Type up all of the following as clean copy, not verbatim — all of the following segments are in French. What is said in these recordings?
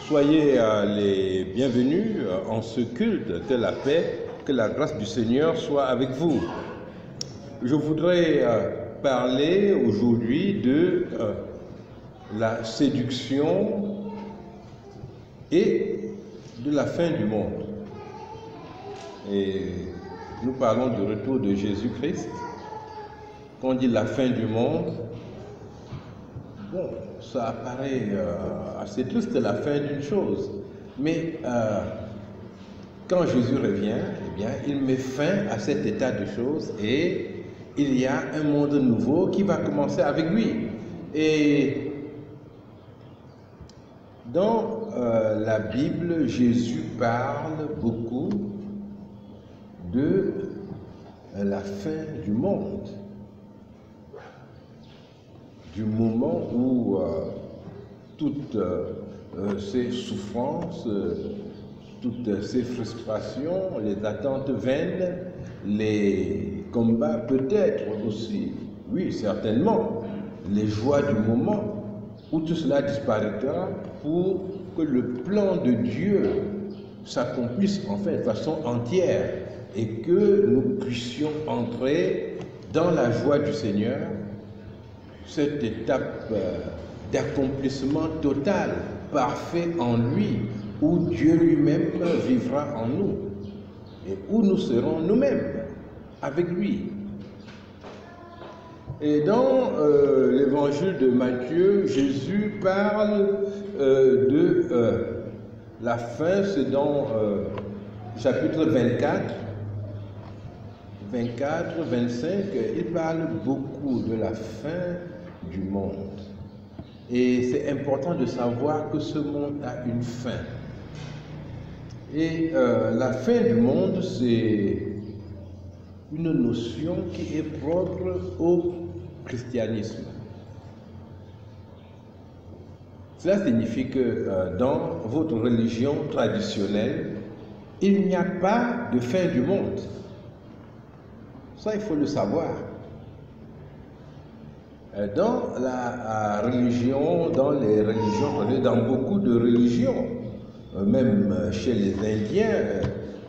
Soyez les bienvenus en ce culte de la paix, que la grâce du Seigneur soit avec vous. Je voudrais parler aujourd'hui de la séduction et de la fin du monde. Et nous parlons du retour de Jésus-Christ. Quand on dit la fin du monde, bon, ça apparaît assez triste, la fin d'une chose. Mais quand Jésus revient, eh bien, il met fin à cet état de choses et il y a un monde nouveau qui va commencer avec lui. Et dans la Bible, Jésus parle beaucoup de la fin du monde. Du moment où toutes ces souffrances, toutes ces frustrations, les attentes vaines, les combats peut-être aussi, oui certainement, les joies du moment, où tout cela disparaîtra pour que le plan de Dieu s'accomplisse enfin de façon entière et que nous puissions entrer dans la joie du Seigneur, cette étape d'accomplissement total, parfait en lui, où Dieu lui-même vivra en nous et où nous serons nous-mêmes avec lui. Et dans l'évangile de Matthieu, Jésus parle de la fin, c'est dans chapitre 24, 25, il parle beaucoup de la fin du monde. Et c'est important de savoir que ce monde a une fin. Et la fin du monde, c'est une notion qui est propre au christianisme. Cela signifie que dans votre religion traditionnelle, il n'y a pas de fin du monde. Ça, il faut le savoir. Dans la religion, dans les religions, dans beaucoup de religions, même chez les Indiens,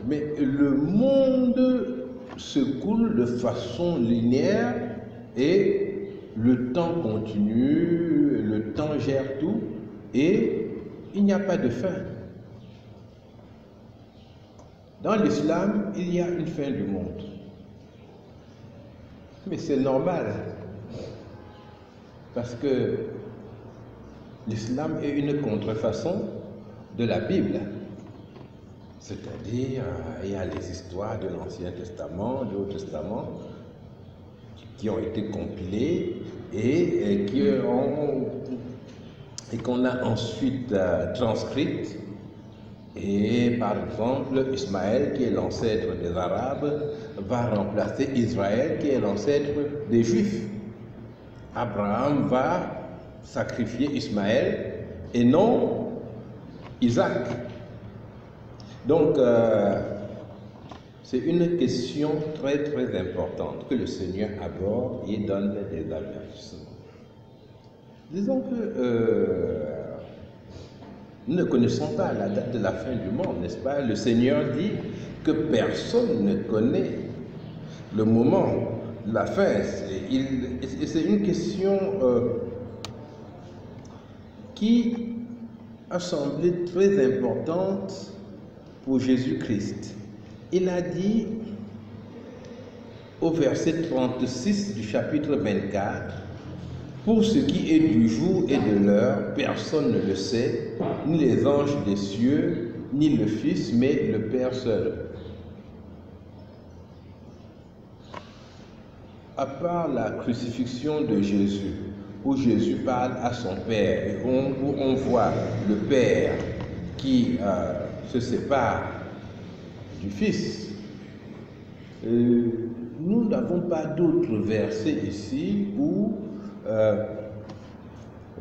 mais le monde se coule de façon linéaire et le temps continue, le temps gère tout et il n'y a pas de fin. Dans l'islam, il y a une fin du monde. Mais c'est normal. Parce que l'islam est une contrefaçon de la Bible. C'est-à-dire, il y a les histoires de l'Ancien Testament, du Nouveau Testament, qui ont été compilées et qu'on a ensuite transcrites. Et par exemple, Ismaël, qui est l'ancêtre des Arabes, va remplacer Israël, qui est l'ancêtre des Juifs. Abraham va sacrifier Ismaël et non Isaac. Donc, c'est une question très très importante que le Seigneur aborde et donne des avertissements. Disons que nous ne connaissons pas la date de la fin du monde, n'est-ce pas? Le Seigneur dit que personne ne connaît le moment, la fin. C'est une question qui a semblé très importante pour Jésus-Christ. Il a dit au verset 36 du chapitre 24, « Pour ce qui est du jour et de l'heure, personne ne le sait, ni les anges des cieux, ni le Fils, mais le Père seul. » À part la crucifixion de Jésus, où Jésus parle à son Père, et où on voit le Père qui se sépare du Fils, nous n'avons pas d'autres versets ici où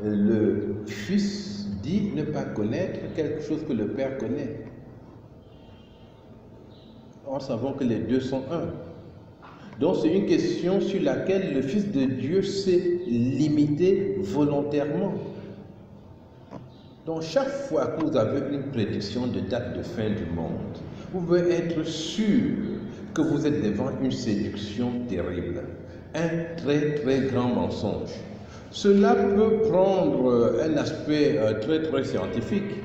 le Fils dit ne pas connaître quelque chose que le Père connaît. Nous savons que les deux sont un. Donc c'est une question sur laquelle le Fils de Dieu s'est limité volontairement. Donc chaque fois que vous avez une prédiction de date de fin du monde, vous pouvez être sûr que vous êtes devant une séduction terrible, un très très grand mensonge. Cela peut prendre un aspect très scientifique,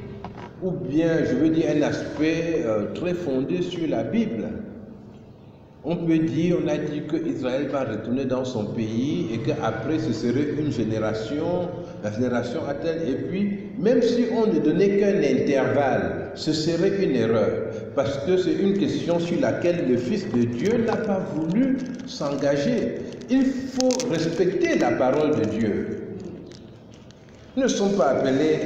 ou bien, je veux dire, un aspect très fondé sur la Bible. On peut dire, on a dit qu'Israël va retourner dans son pays et qu'après ce serait une génération, la génération à telle, et puis même si on ne donnait qu'un intervalle, ce serait une erreur, parce que c'est une question sur laquelle le Fils de Dieu n'a pas voulu s'engager. Il faut respecter la parole de Dieu. Nous ne sommes pas appelés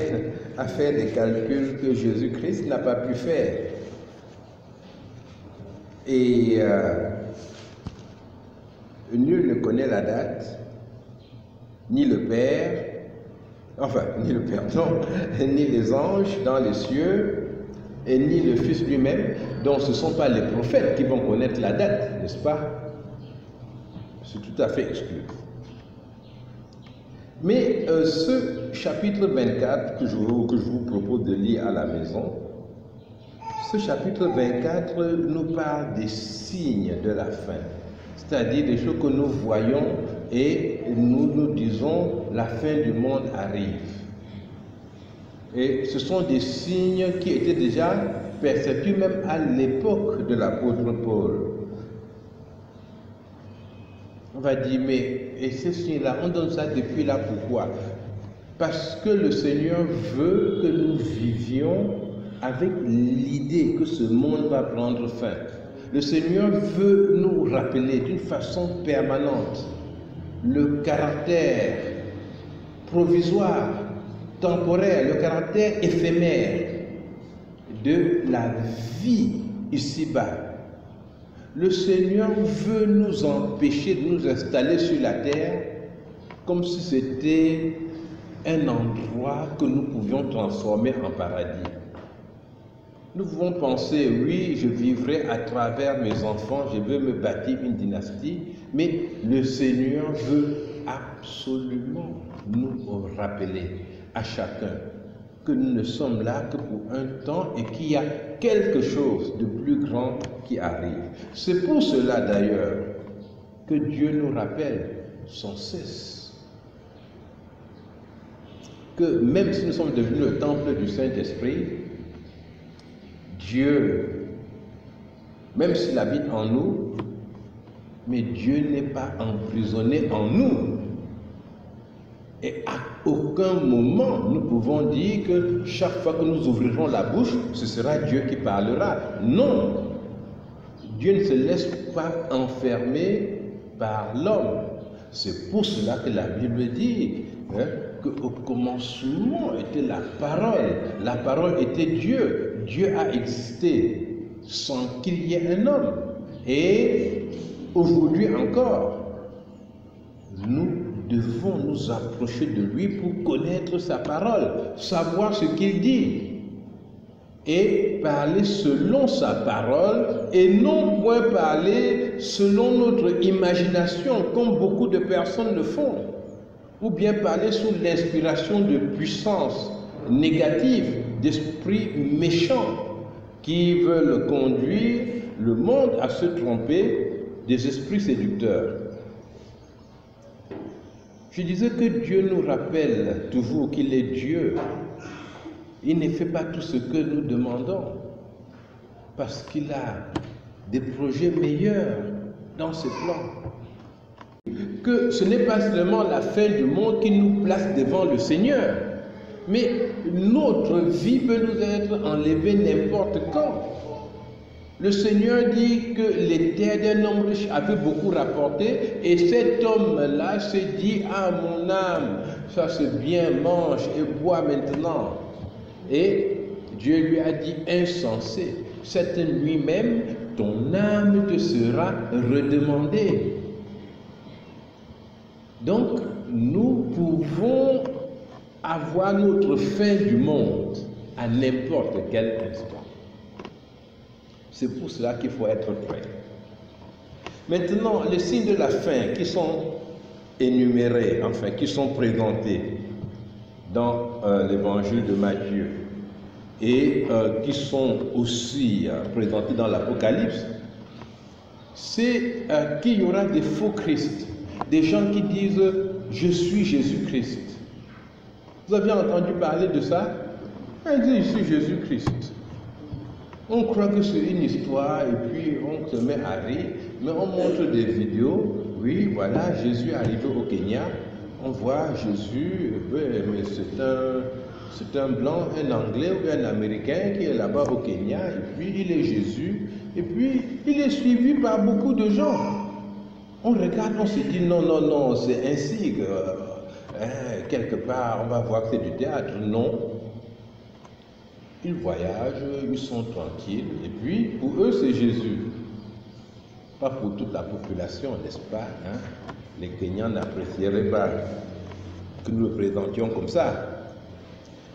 à faire des calculs que Jésus-Christ n'a pas pu faire. Et nul ne connaît la date, ni le Père, enfin, ni le Père, non, ni les anges dans les cieux, et ni le Fils lui-même. Donc ce ne sont pas les prophètes qui vont connaître la date, n'est-ce pas? C'est tout à fait exclu. Mais ce chapitre 24 que je vous propose de lire à la maison, ce chapitre 24 nous parle des signes de la fin, c'est-à-dire des choses que nous voyons et nous disons la fin du monde arrive. Et ce sont des signes qui étaient déjà percepus même à l'époque de l'apôtre Paul. On va dire, mais et ces signes-là, on donne ça depuis là, pourquoi? Parce que le Seigneur veut que nous vivions avec l'idée que ce monde va prendre fin. Le Seigneur veut nous rappeler d'une façon permanente le caractère provisoire, temporaire, le caractère éphémère de la vie ici-bas. Le Seigneur veut nous empêcher de nous installer sur la terre comme si c'était un endroit que nous pouvions transformer en paradis. Nous pouvons penser, oui, je vivrai à travers mes enfants, je veux me bâtir une dynastie, mais le Seigneur veut absolument nous rappeler à chacun que nous ne sommes là que pour un temps et qu'il y a quelque chose de plus grand qui arrive. C'est pour cela d'ailleurs que Dieu nous rappelle sans cesse que même si nous sommes devenus le temple du Saint-Esprit, Dieu, même s'il habite en nous, mais Dieu n'est pas emprisonné en nous. Et à aucun moment nous pouvons dire que chaque fois que nous ouvrirons la bouche, ce sera Dieu qui parlera. Non, Dieu ne se laisse pas enfermer par l'homme. C'est pour cela que la Bible dit qu'au commencement était la parole était Dieu. Dieu a existé sans qu'il y ait un homme. Et aujourd'hui encore, nous devons nous approcher de lui pour connaître sa parole, savoir ce qu'il dit et parler selon sa parole et non point parler selon notre imagination comme beaucoup de personnes le font, ou bien parler sous l'inspiration de puissances négatives, d'esprits méchants qui veulent conduire le monde à se tromper, des esprits séducteurs. Je disais que Dieu nous rappelle toujours qu'il est Dieu. Il ne fait pas tout ce que nous demandons parce qu'il a des projets meilleurs dans ses plans. Que ce n'est pas seulement la fin du monde qui nous place devant le Seigneur, mais notre vie peut nous être enlevée n'importe quand. Le Seigneur dit que les terres d'un homme riche avaient beaucoup rapporté et cet homme-là s'est dit « Ah mon âme, ça c'est bien, mange et bois maintenant ». Et Dieu lui a dit « Insensé, cette nuit même, ton âme te sera redemandée ». Donc, nous pouvons avoir notre fin du monde à n'importe quel instant. C'est pour cela qu'il faut être prêt. Maintenant, les signes de la fin qui sont énumérés, enfin, qui sont présentés, dans l'évangile de Matthieu et qui sont aussi présentés dans l'Apocalypse, c'est qu'il y aura des faux Christ, des gens qui disent « Je suis Jésus-Christ ». Vous avez entendu parler de ça? Ils disent « Je suis Jésus-Christ ». On croit que c'est une histoire et puis on se met à rire, mais on montre des vidéos. Oui, voilà, Jésus est arrivé au Kenya. On voit Jésus, mais c'est un blanc, un anglais ou un américain qui est là-bas au Kenya, et puis il est Jésus, et puis il est suivi par beaucoup de gens. On regarde, on se dit non, non, non, c'est ainsi que quelque part on va voir que c'est du théâtre. Non. Ils voyagent, ils sont tranquilles, et puis pour eux c'est Jésus. Pas pour toute la population, n'est-ce pas? Les Kenyans n'apprécieraient pas que nous le présentions comme ça.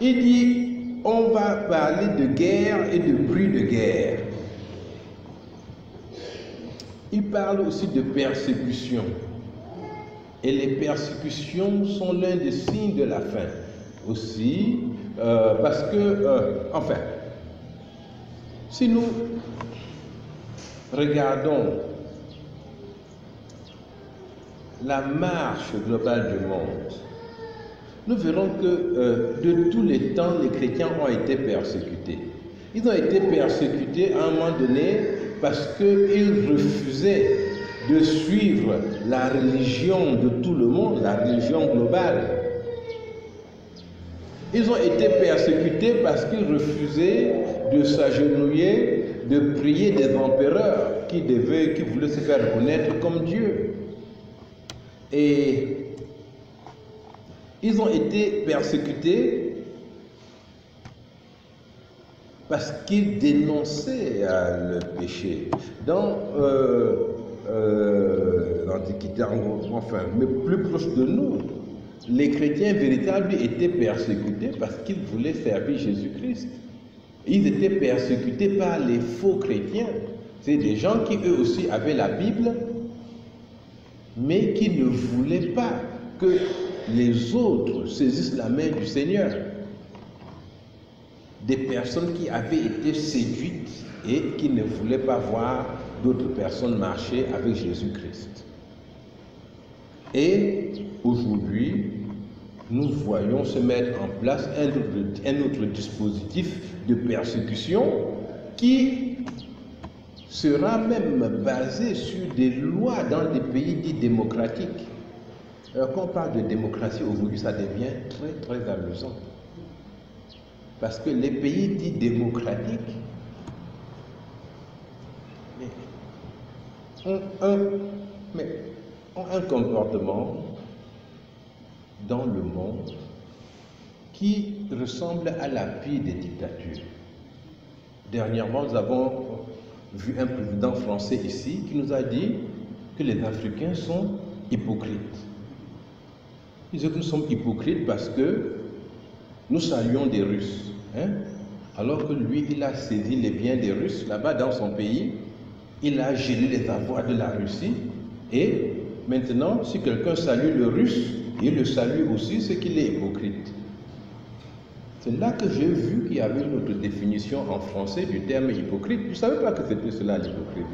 Il dit, on va parler de guerre et de bruit de guerre. Il parle aussi de persécution. Et les persécutions sont l'un des signes de la fin. Aussi, parce que, enfin, si nous regardons la marche globale du monde, nous verrons que de tous les temps, les chrétiens ont été persécutés. Ils ont été persécutés à un moment donné parce qu'ils refusaient de suivre la religion de tout le monde, la religion globale. Ils ont été persécutés parce qu'ils refusaient de s'agenouiller, de prier des empereurs qui voulaient se faire reconnaître comme Dieu. Et ils ont été persécutés parce qu'ils dénonçaient le péché. Dans l'Antiquité, enfin, mais plus proche de nous, les chrétiens véritables étaient persécutés parce qu'ils voulaient servir Jésus-Christ. Ils étaient persécutés par les faux chrétiens. C'est des gens qui eux aussi avaient la Bible, mais qui ne voulaient pas que les autres saisissent la main du Seigneur. Des personnes qui avaient été séduites et qui ne voulaient pas voir d'autres personnes marcher avec Jésus-Christ. Et aujourd'hui, nous voyons se mettre en place un autre dispositif de persécution qui sera même basé sur des lois dans des pays dits démocratiques. Alors, quand on parle de démocratie aujourd'hui, ça devient très très amusant. Parce que les pays dits démocratiques ont un comportement dans le monde qui ressemble à la pire des dictatures. Dernièrement, nous avons vu un président français ici qui nous a dit que les Africains sont hypocrites. Il dit que nous sommes hypocrites parce que nous saluons des Russes, alors que lui, il a saisi les biens des Russes là-bas dans son pays, il a gelé les avoirs de la Russie, et maintenant, si quelqu'un salue le Russe, il le salue aussi, c'est qu'il est hypocrite. C'est là que j'ai vu qu'il y avait une autre définition en français du terme hypocrite. Je ne savais pas que c'était cela l'hypocrisie.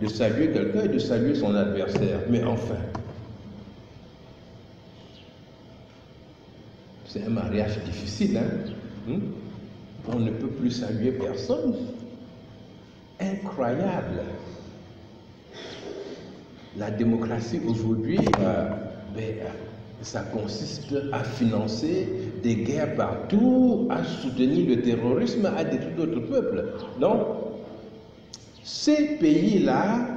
De saluer quelqu'un et de saluer son adversaire. Mais enfin, c'est un mariage difficile, On ne peut plus saluer personne. Incroyable. La démocratie aujourd'hui, ça consiste à financer des guerres partout, à soutenir le terrorisme, à détruire d'autres peuples. Donc, ces pays-là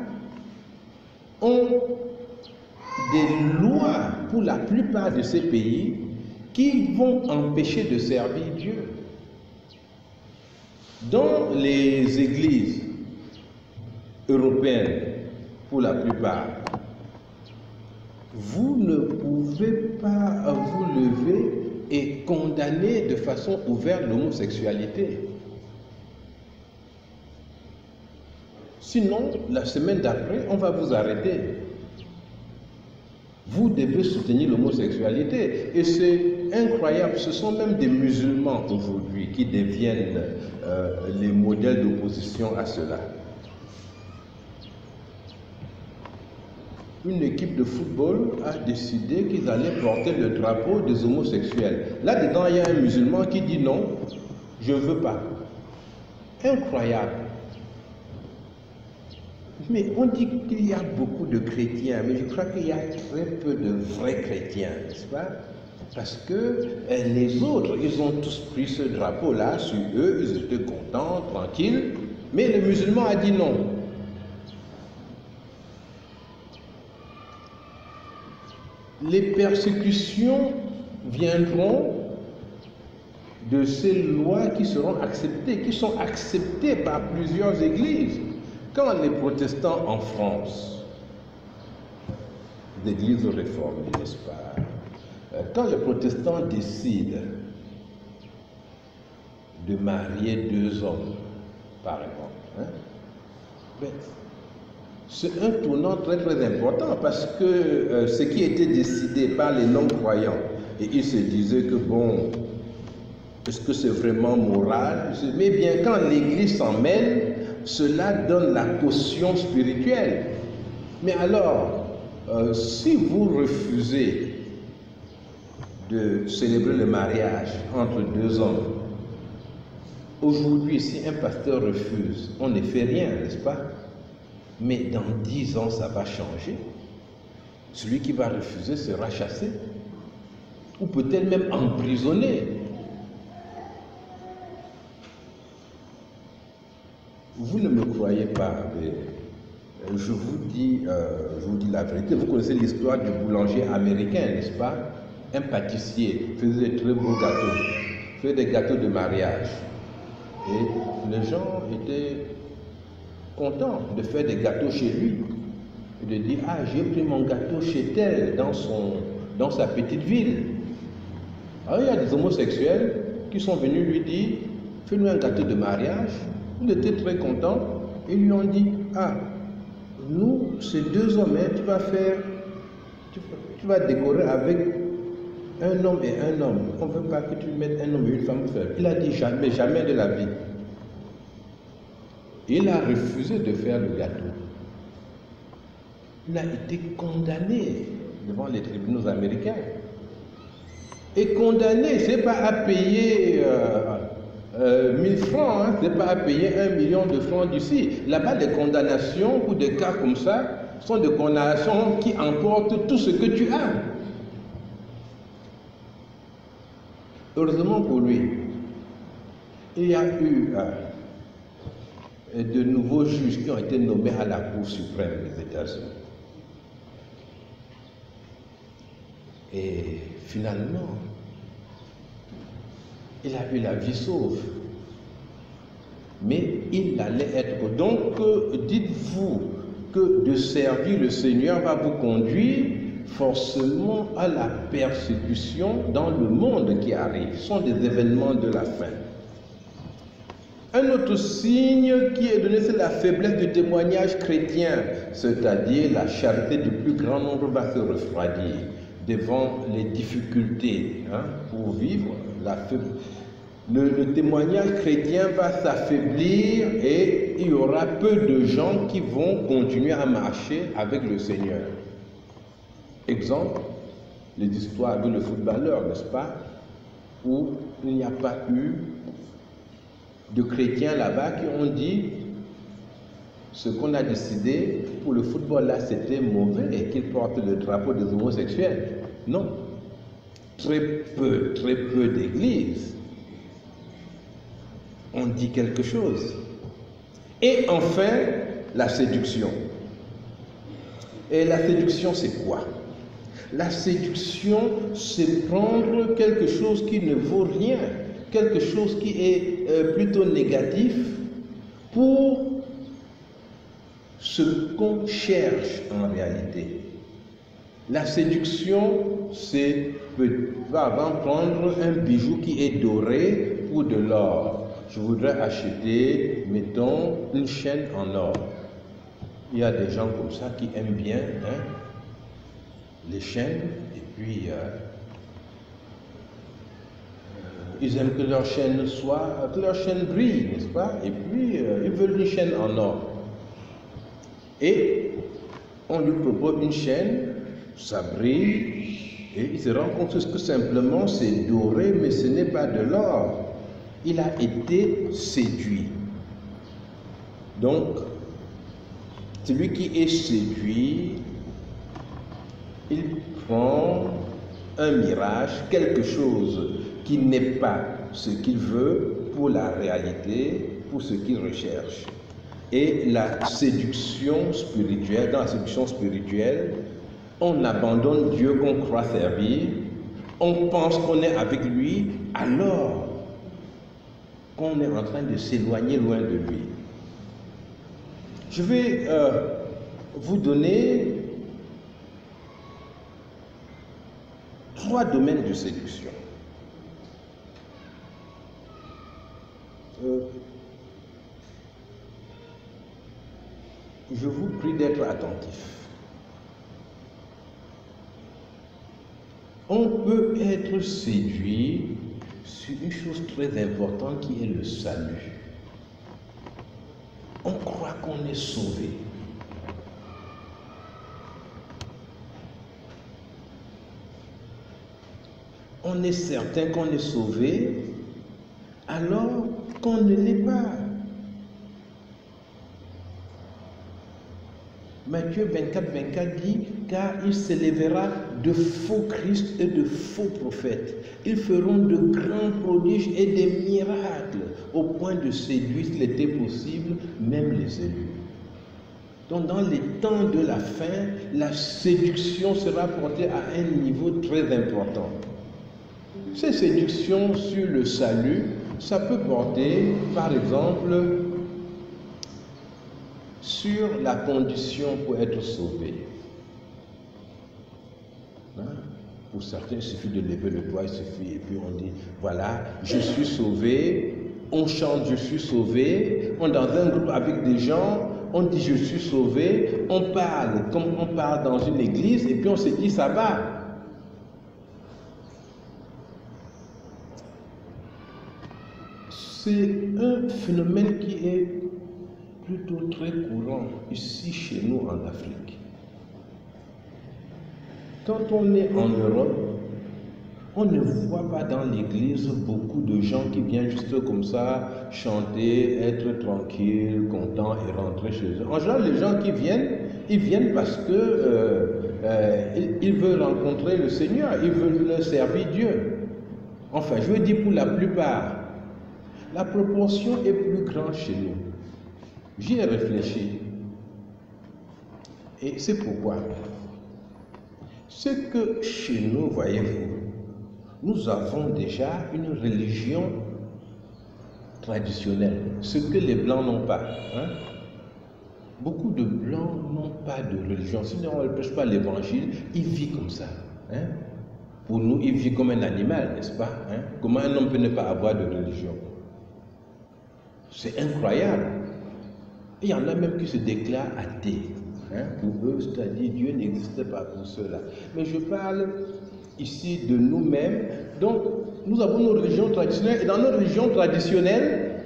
ont des lois, pour la plupart de ces pays, qui vont empêcher de servir Dieu. Dans les églises européennes, pour la plupart, vous ne pouvez pas vous lever et condamner de façon ouverte l'homosexualité. Sinon, la semaine d'après, on va vous arrêter. Vous devez soutenir l'homosexualité. Et c'est incroyable, ce sont même des musulmans aujourd'hui qui deviennent les modèles d'opposition à cela. Une équipe de football a décidé qu'ils allaient porter le drapeau des homosexuels. Là-dedans, il y a un musulman qui dit non, je ne veux pas. Incroyable. Mais on dit qu'il y a beaucoup de chrétiens, mais je crois qu'il y a très peu de vrais chrétiens, n'est-ce pas? Parce que les autres, ils ont tous pris ce drapeau-là sur eux, ils étaient contents, tranquilles, mais le musulman a dit non. Les persécutions viendront de ces lois qui seront acceptées, qui sont acceptées par plusieurs églises. Quand les protestants en France, l'église réformée, n'est-ce pas, quand les protestants décident de marier 2 hommes, par exemple, ben, c'est un tournant très très important parce que ce qui était décidé par les non-croyants, et ils se disaient que bon, est-ce que c'est vraiment moral? Mais bien quand l'Église s'en mêle, cela donne la caution spirituelle. Mais alors, si vous refusez de célébrer le mariage entre 2 hommes, aujourd'hui, si un pasteur refuse, on ne fait rien, n'est-ce pas? Mais dans 10 ans, ça va changer. Celui qui va refuser sera chassé, ou peut-être même emprisonné. Vous ne me croyez pas, mais je vous dis la vérité. Vous connaissez l'histoire du boulanger américain, n'est-ce pas? Un pâtissier faisait de très beaux gâteaux, faisait des gâteaux de mariage. Et les gens étaient contents de faire des gâteaux chez lui. Et de dire, ah, j'ai pris mon gâteau chez tel, dans sa petite ville. Alors il y a des homosexuels qui sont venus lui dire, fais-nous un gâteau de mariage. Il était très content. Ils lui ont dit, ah, nous, ces 2 hommes, tu vas décorer avec un homme et un homme. On ne veut pas que tu mettes un homme et une femme seule. Il a dit jamais, jamais de la vie. Il a refusé de faire le gâteau. Il a été condamné devant les tribunaux américains. Et condamné, ce n'est pas à payer 1000 francs, hein, ce n'est pas à payer 1 million de francs d'ici. Là-bas, les condamnations pour des cas comme ça sont des condamnations qui emportent tout ce que tu as. Heureusement pour lui, il y a eu de nouveaux juges qui ont été nommés à la Cour suprême des États-Unis. Et finalement, il a eu la vie sauve. Mais il allait être... Donc, dites-vous que de servir le Seigneur va vous conduire forcément à la persécution dans le monde qui arrive. Ce sont des événements de la fin. Un autre signe qui est donné, c'est la faiblesse du témoignage chrétien, c'est-à-dire la charité du plus grand nombre va se refroidir devant les difficultés pour vivre. Le témoignage chrétien va s'affaiblir et il y aura peu de gens qui vont continuer à marcher avec le Seigneur. Exemple, les histoires de le footballeur, n'est-ce pas, où il n'y a pas eu de chrétiens là-bas qui ont dit ce qu'on a décidé pour le football là c'était mauvais et qu'ils portent le drapeau des homosexuels. Non. Très peu d'églises ont dit quelque chose. Et enfin, la séduction. Et la séduction, c'est quoi? La séduction, c'est prendre quelque chose qui ne vaut rien, quelque chose qui est plutôt négatif pour ce qu'on cherche en réalité. La séduction, c'est avant prendre un bijou qui est doré pour de l'or. Je voudrais acheter, mettons, une chaîne en or. Il y a des gens comme ça qui aiment bien les chaînes et puis ils aiment que leur chaîne brille, n'est-ce pas? Et puis, ils veulent une chaîne en or. Et on lui propose une chaîne, ça brille, et il se rend compte que simplement c'est doré, mais ce n'est pas de l'or. Il a été séduit. Donc, celui qui est séduit, il prend un mirage, quelque chose qui n'est pas ce qu'il veut pour la réalité, pour ce qu'il recherche. Et la séduction spirituelle, dans la séduction spirituelle, on abandonne Dieu qu'on croit servir, on pense qu'on est avec lui, alors qu'on est en train de s'éloigner loin de lui. Je vais vous donner 3 domaines de séduction. Je vous prie d'être attentifs. On peut être séduit sur une chose très importante qui est le salut. On croit qu'on est sauvé. On est certain qu'on est sauvé alors qu'on ne l'est pas. Matthieu 24, 24 dit, car il s'élèvera de faux Christ et de faux prophètes. Ils feront de grands prodiges et des miracles, au point de séduire, s'il était possible, même les élus. Donc dans les temps de la fin, la séduction sera portée à un niveau très important. Ces séductions sur le salut, ça peut porter, par exemple, sur la condition pour être sauvé. Hein? Pour certains, il suffit de lever le doigt, il suffit, et puis on dit, voilà, je suis sauvé, on chante, je suis sauvé, on est dans un groupe avec des gens, on dit, je suis sauvé, on parle comme on parle dans une église, et puis on se dit, ça va. C'est un phénomène qui est plutôt très courant ici chez nous en Afrique. Quand on est en Europe, on ne voit pas dans l'église beaucoup de gens qui viennent juste comme ça chanter, être tranquilles, contents et rentrer chez eux. En général, les gens qui viennent, ils viennent parce que ils veulent rencontrer le Seigneur, ils veulent servir Dieu. Enfin, je veux dire pour la plupart, la proportion est plus grande chez nous. J'y ai réfléchi. Et c'est pourquoi. C'est que chez nous, voyez-vous, nous avons déjà une religion traditionnelle, ce que les Blancs n'ont pas. Hein? Beaucoup de Blancs n'ont pas de religion. Sinon, on ne prêche pas l'évangile, ils vivent comme ça. Hein? Pour nous, ils vivent comme un animal, n'est-ce pas? Hein? Comment un homme peut ne pas avoir de religion? C'est incroyable. Il y en a même qui se déclarent athées. Hein, pour eux, c'est-à-dire Dieu n'existe pas pour cela. Mais je parle ici de nous-mêmes. Donc, nous avons nos religions traditionnelles. Et dans nos religions traditionnelles,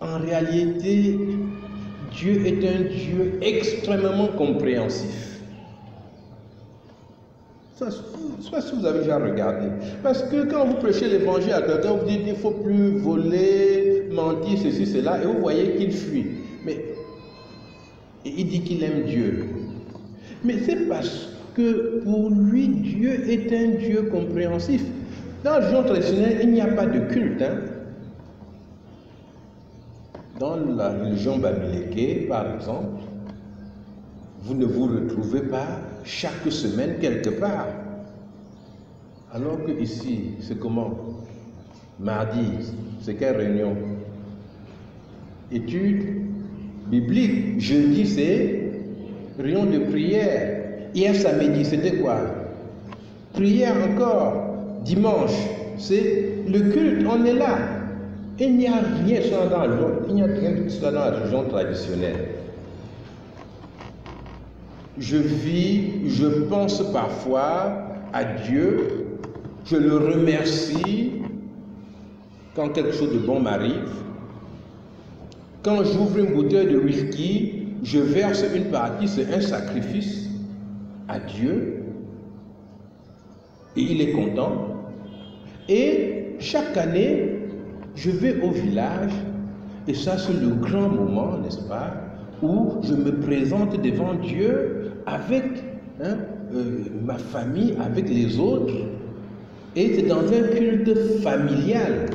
en réalité, Dieu est un Dieu extrêmement compréhensif. Ça, je ne sais pas si vous avez déjà regardé. Parce que quand vous prêchez l'évangile à quelqu'un, vous dites qu'il ne faut plus voler, mentir, ceci, cela, et vous voyez qu'il fuit. Mais il dit qu'il aime Dieu. Mais c'est parce que pour lui, Dieu est un Dieu compréhensif. Dans la religion traditionnelle, il n'y a pas de culte. Hein. Dans la religion babylonique, par exemple, vous ne vous retrouvez pas chaque semaine quelque part. Alors que ici, c'est comment? Mardi, c'est quelle réunion? Étude biblique. Jeudi, c'est réunion de prière. Hier samedi, c'était quoi? Prière encore. Dimanche, c'est le culte, on est là. Il n'y a rien de cela dans la religion traditionnelle. Je pense parfois à Dieu Je le remercie quand quelque chose de bon m'arrive. Quand j'ouvre une bouteille de whisky, je verse une partie, c'est un sacrifice à Dieu. Et il est content. Et chaque année, je vais au village, et ça c'est le grand moment, n'est-ce pas, où je me présente devant Dieu avec ma famille, avec les autres, et c'est dans un culte familial.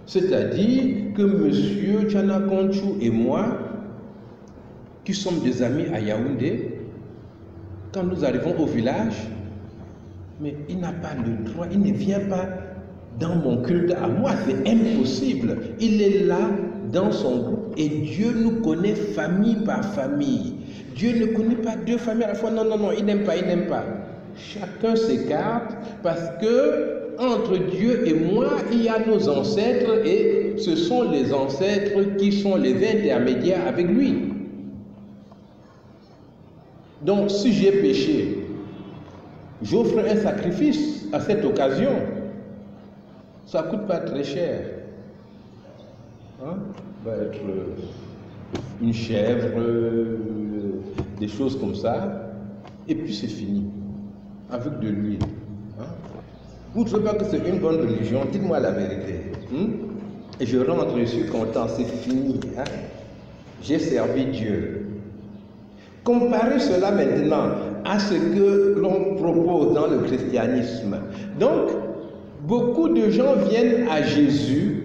C'est-à-dire que M. Tchana Konchou et moi, qui sommes des amis à Yaoundé, quand nous arrivons au village, mais il n'a pas le droit, il ne vient pas dans mon culte à moi, c'est impossible. Il est là dans son groupe et Dieu nous connaît famille par famille. Dieu ne connaît pas deux familles à la fois. Non, non, non, il n'aime pas, il n'aime pas. Chacun s'écarte parce que entre Dieu et moi, il y a nos ancêtres et ce sont les ancêtres qui sont les intermédiaires avec lui. Donc, si j'ai péché, j'offre un sacrifice à cette occasion. Ça ne coûte pas très cher. Va être une chèvre, des choses comme ça. Et puis c'est fini. Avec de l'huile. Vous ne trouvez pas que c'est une bonne religion? Dites-moi la vérité. Et je rentre, je suis content, c'est fini. J'ai servi Dieu. Comparez cela maintenant à ce que l'on propose dans le christianisme. Donc, beaucoup de gens viennent à Jésus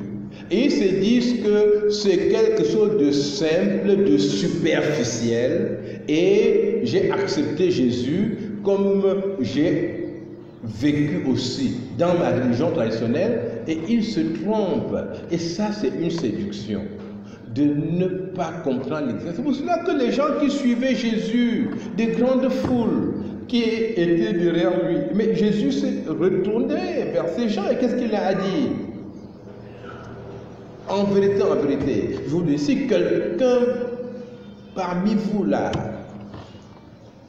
et ils se disent que c'est quelque chose de simple, de superficiel, et j'ai accepté Jésus comme j'ai vécu aussi dans ma religion traditionnelle, et ils se trompent. Et ça, c'est une séduction de ne pas comprendre l'existence. C'est pour cela que les gens qui suivaient Jésus, des grandes foules qui étaient derrière lui, mais Jésus s'est retourné vers ces gens et qu'est-ce qu'il a dit? En vérité, je vous dis, si quelqu'un parmi vous là,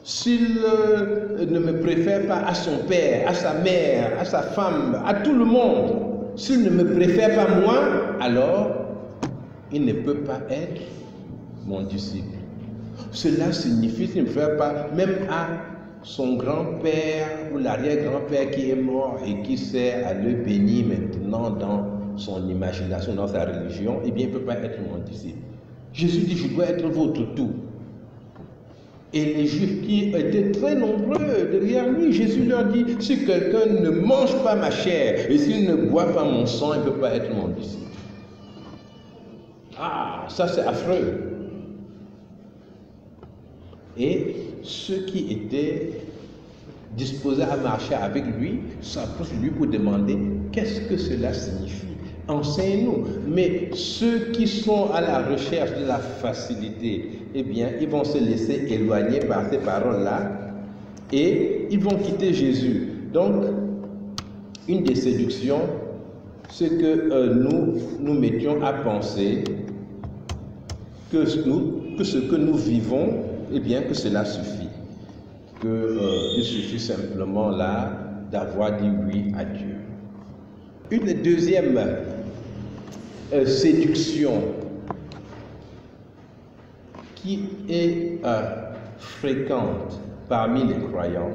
s'il ne me préfère pas à son père, à sa mère, à sa femme, à tout le monde, s'il ne me préfère pas moi, alors il ne peut pas être mon disciple. Cela signifie qu'il ne me préfère pas même à son grand-père ou l'arrière-grand-père qui est mort et qui sert à le bénir maintenant dans son imagination, dans sa religion, eh bien il ne peut pas être mon disciple. Jésus dit, je dois être votre tout. Et les Juifs qui étaient très nombreux derrière lui, Jésus leur dit, si quelqu'un ne mange pas ma chair et s'il ne boit pas mon sang, il ne peut pas être mon disciple. Ah, ça c'est affreux. Et ceux qui étaient disposés à marcher avec lui s'approchent de lui pour demander qu'est-ce que cela signifie. Enseigne-nous. Mais ceux qui sont à la recherche de la facilité, eh bien, ils vont se laisser éloigner par ces paroles-là et ils vont quitter Jésus. Donc, une des séductions, c'est que nous mettions à penser que ce que nous vivons, eh bien, que cela suffit. Il suffit simplement là d'avoir dit oui à Dieu. Une deuxième séduction qui est fréquente parmi les croyants,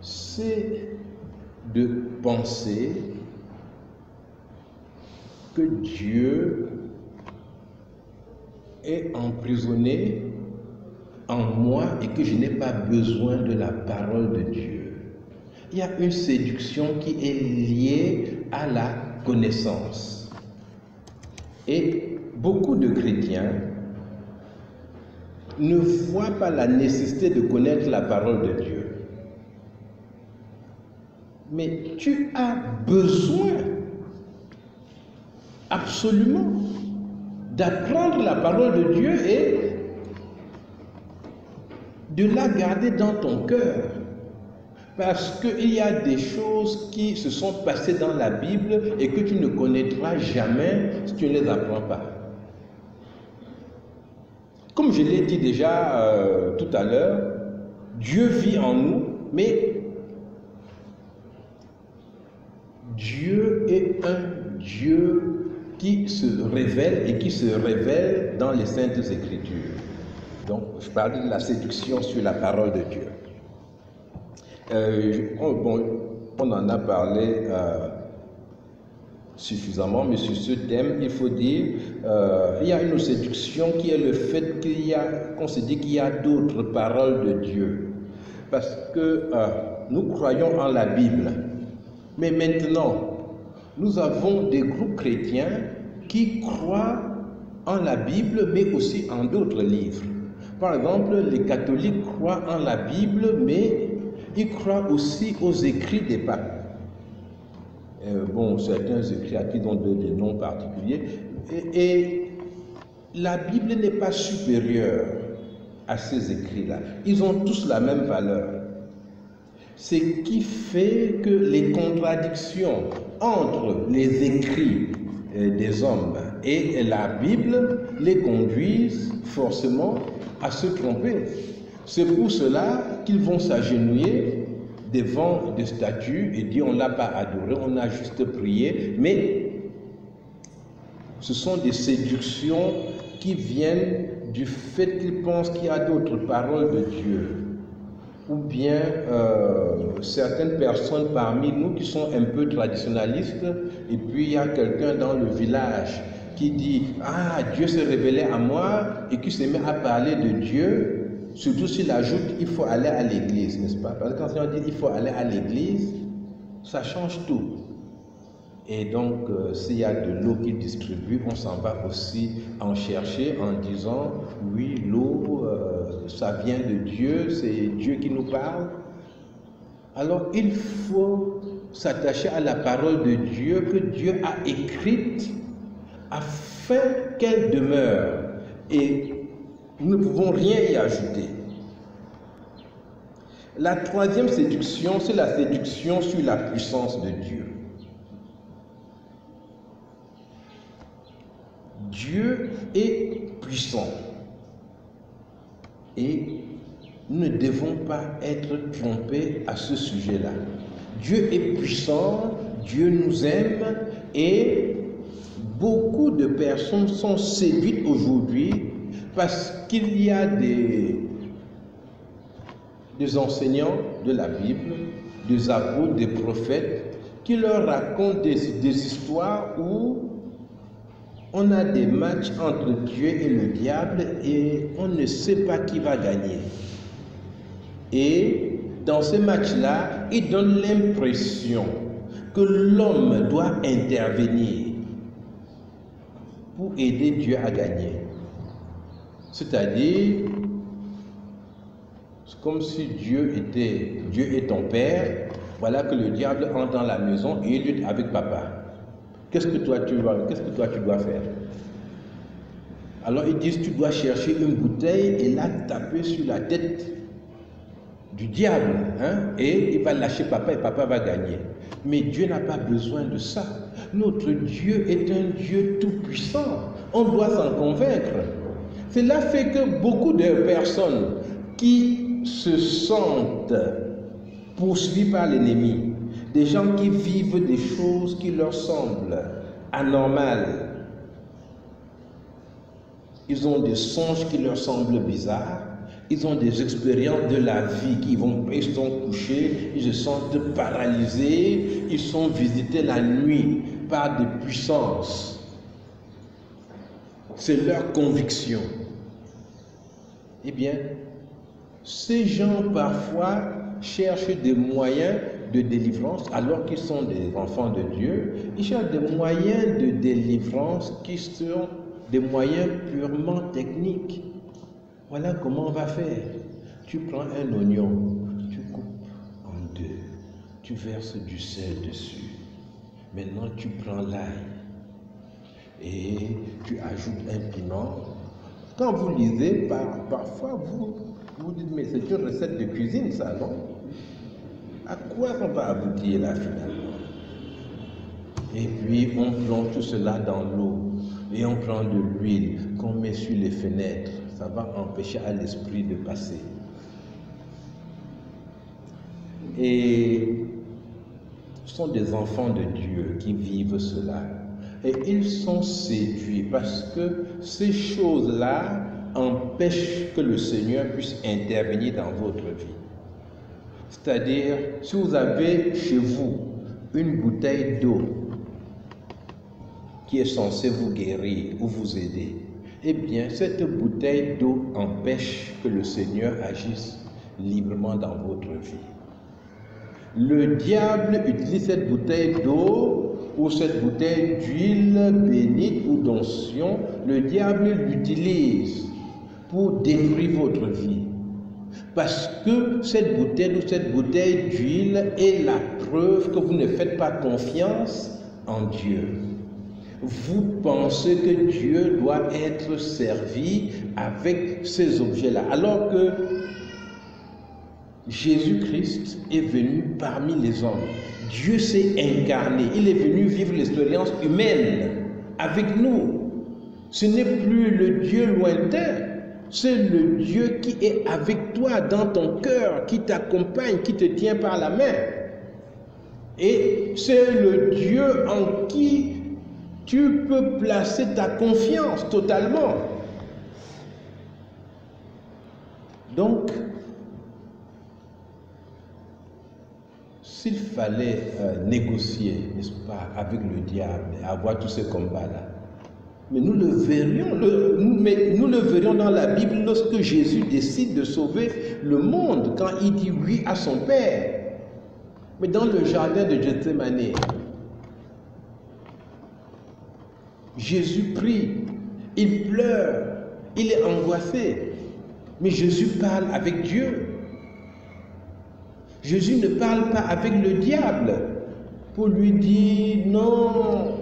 c'est de penser que Dieu est emprisonné en moi et que je n'ai pas besoin de la parole de Dieu. Il y a une séduction qui est liée à la connaissance. Et beaucoup de chrétiens ne voient pas la nécessité de connaître la parole de Dieu. Mais tu as besoin absolument d'apprendre la parole de Dieu et de la garder dans ton cœur. Parce qu'il y a des choses qui se sont passées dans la Bible et que tu ne connaîtras jamais si tu ne les apprends pas. Comme je l'ai dit déjà tout à l'heure, Dieu vit en nous, mais Dieu est un Dieu qui se révèle et qui se révèle dans les Saintes Écritures. Donc, je parle de la séduction sur la parole de Dieu. On en a parlé suffisamment, mais sur ce thème, il faut dire, il y a une séduction qui est le fait qu'on se dit qu'il y a d'autres paroles de Dieu. Parce que nous croyons en la Bible. Mais maintenant, nous avons des groupes chrétiens qui croient en la Bible, mais aussi en d'autres livres. Par exemple, les catholiques croient en la Bible, mais ils croient aussi aux écrits des papes. Certains écrits à qui donnent des noms particuliers. Et la Bible n'est pas supérieure à ces écrits-là. Ils ont tous la même valeur. Ce qui fait que les contradictions entre les écrits des hommes et la Bible les conduisent forcément à se tromper. C'est pour cela qu'ils vont s'agenouiller devant des statues et dire on ne l'a pas adoré, on a juste prié, mais ce sont des séductions qui viennent du fait qu'ils pensent qu'il y a d'autres paroles de Dieu. Ou bien certaines personnes parmi nous qui sont un peu traditionnalistes, et puis il y a quelqu'un dans le village qui dit « Ah, Dieu s'est révélé à moi » et qui se met à parler de Dieu, surtout s'il ajoute « Il faut aller à l'église », n'est-ce pas? Parce que quand on dit « Il faut aller à l'église », ça change tout. Et donc, s'il y a de l'eau qui distribue, on s'en va aussi en chercher en disant « Oui, l'eau, ça vient de Dieu, c'est Dieu qui nous parle. » Alors, il faut s'attacher à la parole de Dieu que Dieu a écrite afin qu'elle demeure. Et nous ne pouvons rien y ajouter. La troisième séduction, c'est la séduction sur la puissance de Dieu. Dieu est puissant et nous ne devons pas être trompés à ce sujet-là. Dieu est puissant, Dieu nous aime et beaucoup de personnes sont séduites aujourd'hui parce qu'il y a des enseignants de la Bible, des apôtres, des prophètes qui leur racontent des histoires où on a des matchs entre Dieu et le diable et on ne sait pas qui va gagner. Et dans ce match-là, il donne l'impression que l'homme doit intervenir pour aider Dieu à gagner. C'est-à-dire, c'est comme si Dieu est ton père, voilà que le diable entre dans la maison et il lutte avec papa. Qu'est-ce que toi tu dois faire? Alors ils disent tu dois chercher une bouteille et la taper sur la tête du diable, et il va lâcher papa et papa va gagner. Mais Dieu n'a pas besoin de ça. Notre Dieu est un Dieu tout-puissant. On doit s'en convaincre. Cela fait que beaucoup de personnes qui se sentent poursuivis par l'ennemi, des gens qui vivent des choses qui leur semblent anormales. Ils ont des songes qui leur semblent bizarres. Ils ont des expériences de la vie ils sont couchés, ils se sentent paralysés, ils sont visités la nuit par des puissances. C'est leur conviction. Eh bien, ces gens parfois cherchent des moyens de délivrance alors qu'ils sont des enfants de Dieu. Ils cherchent des moyens de délivrance qui sont des moyens purement techniques. Voilà comment on va faire. Tu prends un oignon, tu coupes en deux, tu verses du sel dessus. Maintenant tu prends l'ail et tu ajoutes un piment. Quand vous lisez, parfois vous dites mais c'est une recette de cuisine ça, non? À quoi on va aboutir là finalement? Et puis on plonge tout cela dans l'eau et on prend de l'huile qu'on met sur les fenêtres. Ça va empêcher à l'esprit de passer. Et Ce sont des enfants de Dieu qui vivent cela. Et ils sont séduits parce que ces choses-là empêchent que le Seigneur puisse intervenir dans votre vie. C'est-à-dire, si vous avez chez vous une bouteille d'eau qui est censée vous guérir ou vous aider, eh bien, cette bouteille d'eau empêche que le Seigneur agisse librement dans votre vie. Le diable utilise cette bouteille d'eau ou cette bouteille d'huile bénite ou d'onction. Le diable l'utilise pour détruire votre vie. Parce que cette bouteille ou cette bouteille d'huile est la preuve que vous ne faites pas confiance en Dieu. Vous pensez que Dieu doit être servi avec ces objets-là, alors que Jésus-Christ est venu parmi les hommes. Dieu s'est incarné. Il est venu vivre l'expérience humaine avec nous. Ce n'est plus le Dieu lointain. C'est le Dieu qui est avec toi dans ton cœur, qui t'accompagne, qui te tient par la main. Et c'est le Dieu en qui tu peux placer ta confiance totalement. Donc, s'il fallait négocier, n'est-ce pas, avec le diable et avoir tous ces combats-là, mais nous le verrions dans la Bible lorsque Jésus décide de sauver le monde, quand il dit oui à son Père. Mais dans le jardin de Gethsémane, Jésus prie, il pleure, il est angoissé, mais Jésus parle avec Dieu. Jésus ne parle pas avec le diable pour lui dire non,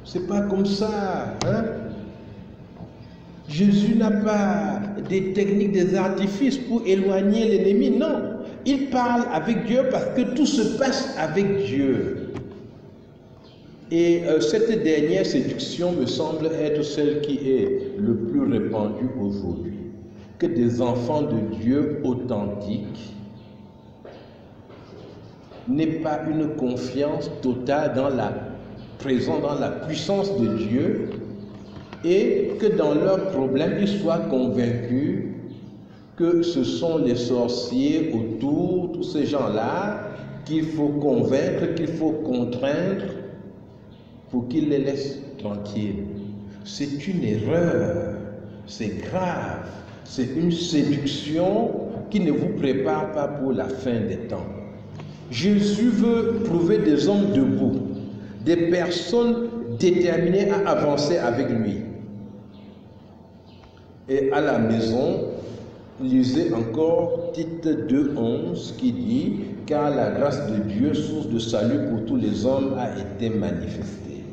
c'est pas comme ça, hein? Jésus n'a pas des techniques, des artifices pour éloigner l'ennemi, non. Il parle avec Dieu parce que tout se passe avec Dieu. Et cette dernière séduction me semble être celle qui est le plus répandue aujourd'hui. Que des enfants de Dieu authentiques n'aient pas une confiance totale dans la présence, dans la puissance de Dieu, et que dans leurs problèmes, ils soient convaincus que ce sont les sorciers autour, tous ces gens-là, qu'il faut convaincre, qu'il faut contraindre pour qu'ils les laissent tranquilles. C'est une erreur, c'est grave, c'est une séduction qui ne vous prépare pas pour la fin des temps. Jésus veut trouver des hommes debout, des personnes déterminées à avancer avec lui. Et à la maison, lisez encore Tite 2:11 qui dit « Car la grâce de Dieu, source de salut pour tous les hommes, a été manifestée. »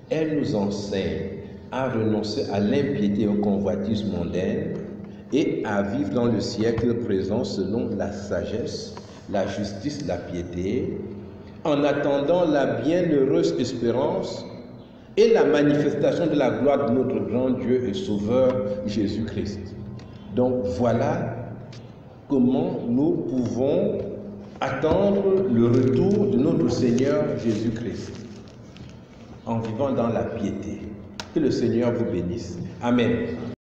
Elle nous enseigne à renoncer à l'impiété et au convoitisme mondain et à vivre dans le siècle présent selon la sagesse, la justice, la piété, en attendant la bienheureuse espérance et la manifestation de la gloire de notre grand Dieu et Sauveur Jésus-Christ. Donc voilà comment nous pouvons attendre le retour de notre Seigneur Jésus-Christ en vivant dans la piété. Que le Seigneur vous bénisse. Amen.